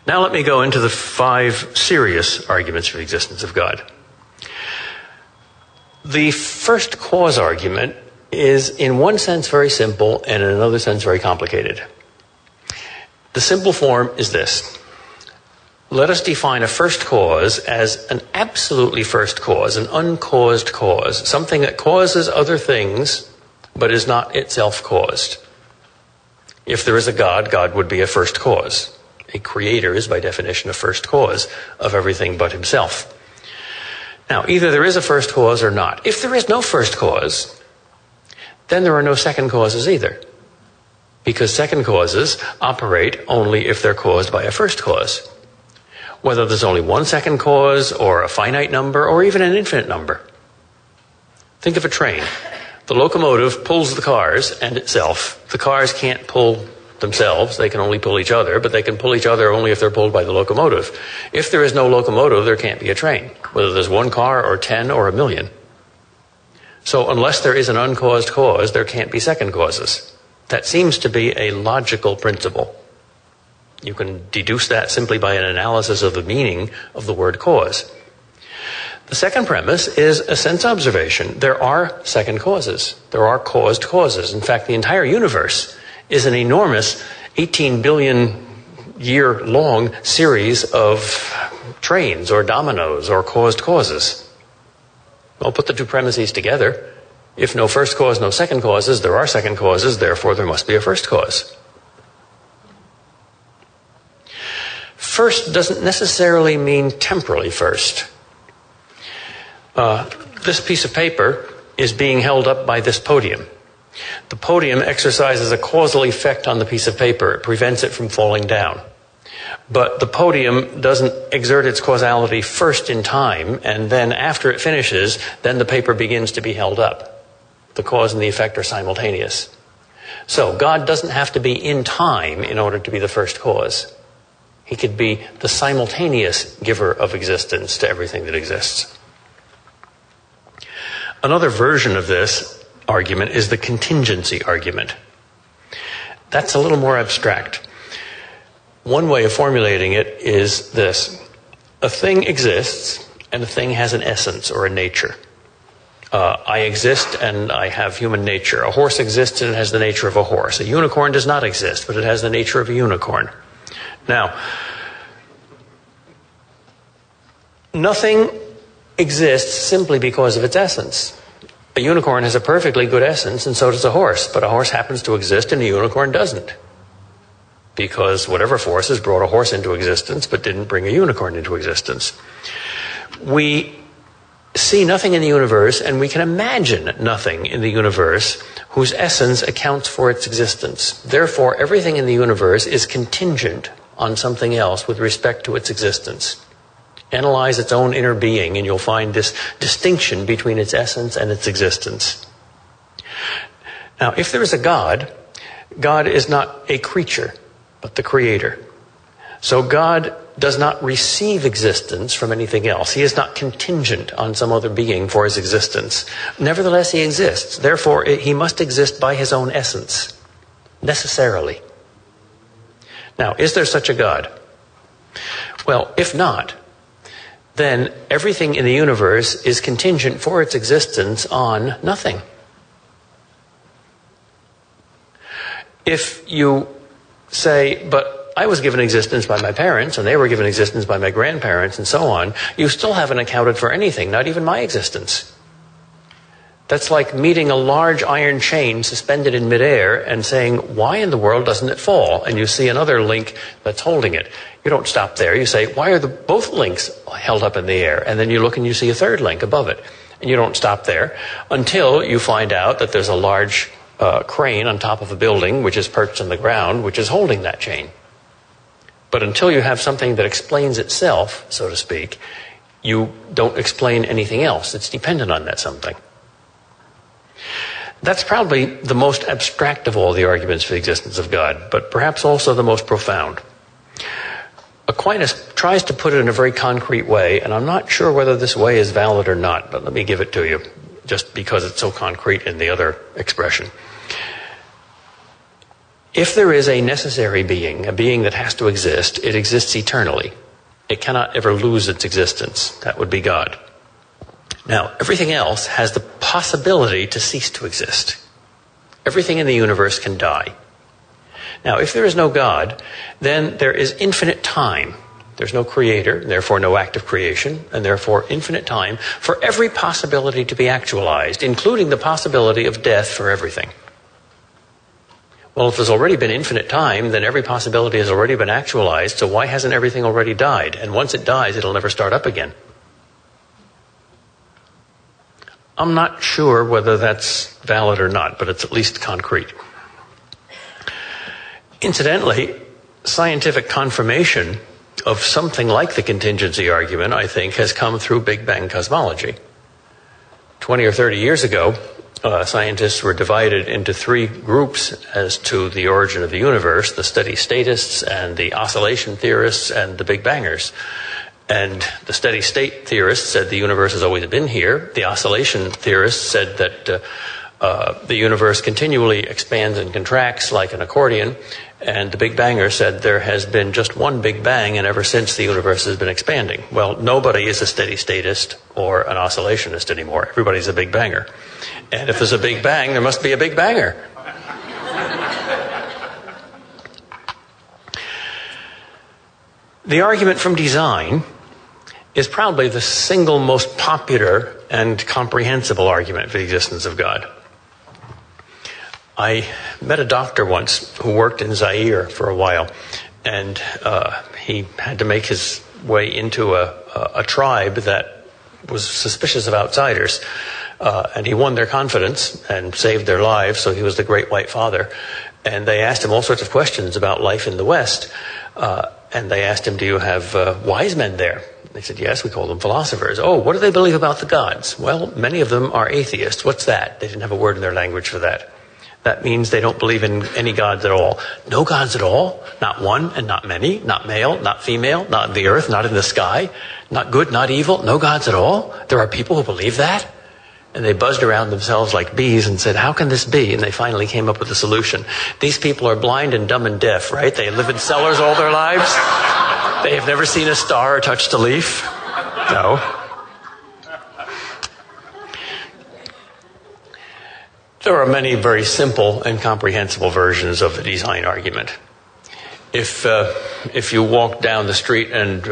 Now let me go into the 5 serious arguments for the existence of God. The first cause argument is in one sense very simple and in another sense very complicated. The simple form is this. Let us define a first cause as an absolutely first cause, an uncaused cause, something that causes other things but is not itself caused. If there is a God, God would be a first cause. A creator is by definition a first cause of everything but himself. Now, either there is a first cause or not. If there is no first cause, then there are no second causes either. Because second causes operate only if they're caused by a first cause. Whether there's only one second cause, or a finite number, or even an infinite number. Think of a train. The locomotive pulls the cars and itself. The cars can't pull themselves, they can only pull each other, but they can pull each other only if they're pulled by the locomotive. If there is no locomotive, there can't be a train, whether there's one car or 10 or a million. So unless there is an uncaused cause, there can't be second causes. That seems to be a logical principle. You can deduce that simply by an analysis of the meaning of the word cause. The second premise is a sense observation. There are second causes. There are caused causes. In fact, the entire universe is an enormous 18 billion year long series of trains or dominoes or caused causes. Well, put the two premises together. If no first cause, no second causes, there are second causes, therefore there must be a first cause. First doesn't necessarily mean temporally first. This piece of paper is being held up by this podium. The podium exercises a causal effect on the piece of paper. It prevents it from falling down. But the podium doesn't exert its causality first in time, and then after it finishes, then the paper begins to be held up. The cause and the effect are simultaneous. So God doesn't have to be in time in order to be the first cause. He could be the simultaneous giver of existence to everything that exists. Another version of this argument is the contingency argument. That's a little more abstract. One way of formulating it is this. A thing exists, and a thing has an essence or a nature. I exist, and I have human nature. A horse exists, and it has the nature of a horse. A unicorn does not exist, but it has the nature of a unicorn. Now, nothing exists simply because of its essence. A unicorn has a perfectly good essence, and so does a horse. But a horse happens to exist, and a unicorn doesn't. Because whatever forces brought a horse into existence, but didn't bring a unicorn into existence. We see nothing in the universe, and we can imagine nothing in the universe whose essence accounts for its existence. Therefore, everything in the universe is contingent on something else with respect to its existence. Analyze its own inner being, and you'll find this distinction between its essence and its existence. Now, if there is a God, God is not a creature, but the creator. So God does not receive existence from anything else. He is not contingent on some other being for his existence. Nevertheless, he exists. Therefore, he must exist by his own essence, necessarily. Now, is there such a God? Well, if not, then everything in the universe is contingent for its existence on nothing. If you say, but I was given existence by my parents, and they were given existence by my grandparents, and so on, you still haven't accounted for anything, not even my existence. That's like meeting a large iron chain suspended in midair and saying, why in the world doesn't it fall? And you see another link that's holding it. You don't stop there. You say, why are both links held up in the air? And then you look and you see a third link above it. And you don't stop there until you find out that there's a large crane on top of a building, which is perched on the ground, which is holding that chain. But until you have something that explains itself, so to speak, you don't explain anything else that's dependent on that something. That's probably the most abstract of all the arguments for the existence of God, but perhaps also the most profound. Aquinas tries to put it in a very concrete way, and I'm not sure whether this way is valid or not, but let me give it to you, just because it's so concrete in the other expression. If there is a necessary being, a being that has to exist, it exists eternally. It cannot ever lose its existence. That would be God. Now, everything else has the possibility to cease to exist. Everything in the universe can die. Now, if there is no God, then there is infinite time. There's no creator, therefore no act of creation, and therefore infinite time for every possibility to be actualized, including the possibility of death for everything. Well, if there's already been infinite time, then every possibility has already been actualized, so why hasn't everything already died? And once it dies, it'll never start up again. I'm not sure whether that's valid or not, but it's at least concrete. Incidentally, scientific confirmation of something like the contingency argument, I think, has come through Big Bang cosmology. 20 or 30 years ago, scientists were divided into three groups as to the origin of the universe: the steady statists and the oscillation theorists and the Big Bangers. And the steady state theorists said the universe has always been here. The oscillation theorists said that the universe continually expands and contracts like an accordion. And the Big Banger said there has been just one Big Bang, and ever since the universe has been expanding. Well, nobody is a steady statist or an oscillationist anymore. Everybody's a Big Banger. And if there's a Big Bang, there must be a Big Banger. The argument from design is probably the single most popular and comprehensible argument for the existence of God. I met a doctor once who worked in Zaire for a while, and he had to make his way into a tribe that was suspicious of outsiders, and he won their confidence and saved their lives, so he was the great white father. And they asked him all sorts of questions about life in the West, and they asked him, do you have wise men there? They said, yes, we call them philosophers. Oh, what do they believe about the gods? Well, many of them are atheists. What's that? They didn't have a word in their language for that. That means they don't believe in any gods at all. No gods at all? Not one and not many? Not male, not female, not in the earth, not in the sky? Not good, not evil? No gods at all? There are people who believe that? And they buzzed around themselves like bees and said, how can this be? And they finally came up with a solution. These people are blind and dumb and deaf, right? They live in cellars all their lives. They have never seen a star or touched a leaf. No. There are many very simple and comprehensible versions of the design argument. If you walk down the street and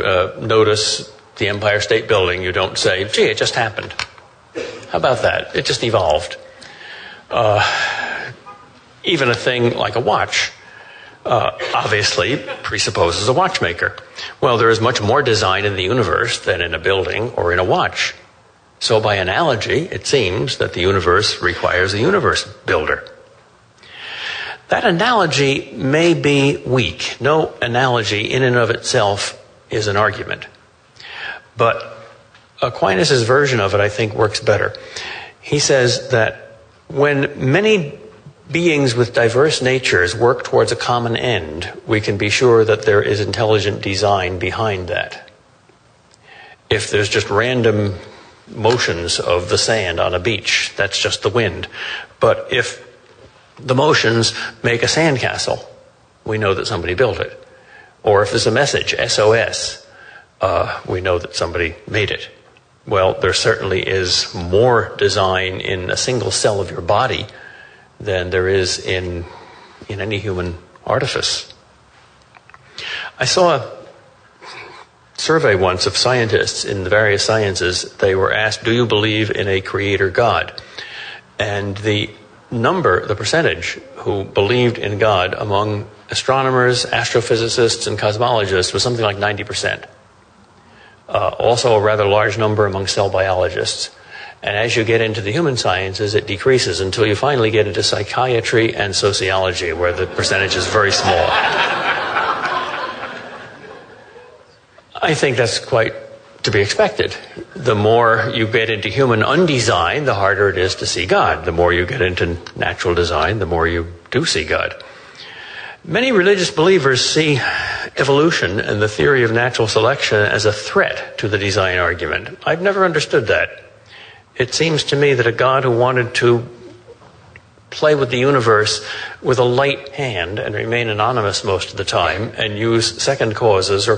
notice the Empire State Building, you don't say, gee, it just happened. How about that? It just evolved. Even a thing like a watch obviously presupposes a watchmaker. Well, there is much more design in the universe than in a building or in a watch. So by analogy, it seems that the universe requires a universe builder. That analogy may be weak. No analogy in and of itself is an argument. But Aquinas' version of it, I think, works better. He says that when many beings with diverse natures work towards a common end, we can be sure that there is intelligent design behind that. If there's just random motions of the sand on a beach, that's just the wind. But if the motions make a sandcastle, we know that somebody built it. Or if there's a message, SOS, we know that somebody made it. Well, there certainly is more design in a single cell of your body than there is in any human artifice. I saw a survey once of scientists in the various sciences. They were asked, do you believe in a creator God? And the percentage who believed in God among astronomers, astrophysicists, and cosmologists was something like 90%. Also a rather large number among cell biologists. And as you get into the human sciences, it decreases until you finally get into psychiatry and sociology, where the percentage is very small. I think that's quite to be expected. The more you get into human undesign, the harder it is to see God. The more you get into natural design, the more you do see God. Many religious believers see evolution and the theory of natural selection as a threat to the design argument. I've never understood that. It seems to me that a God who wanted to play with the universe with a light hand and remain anonymous most of the time and use second causes or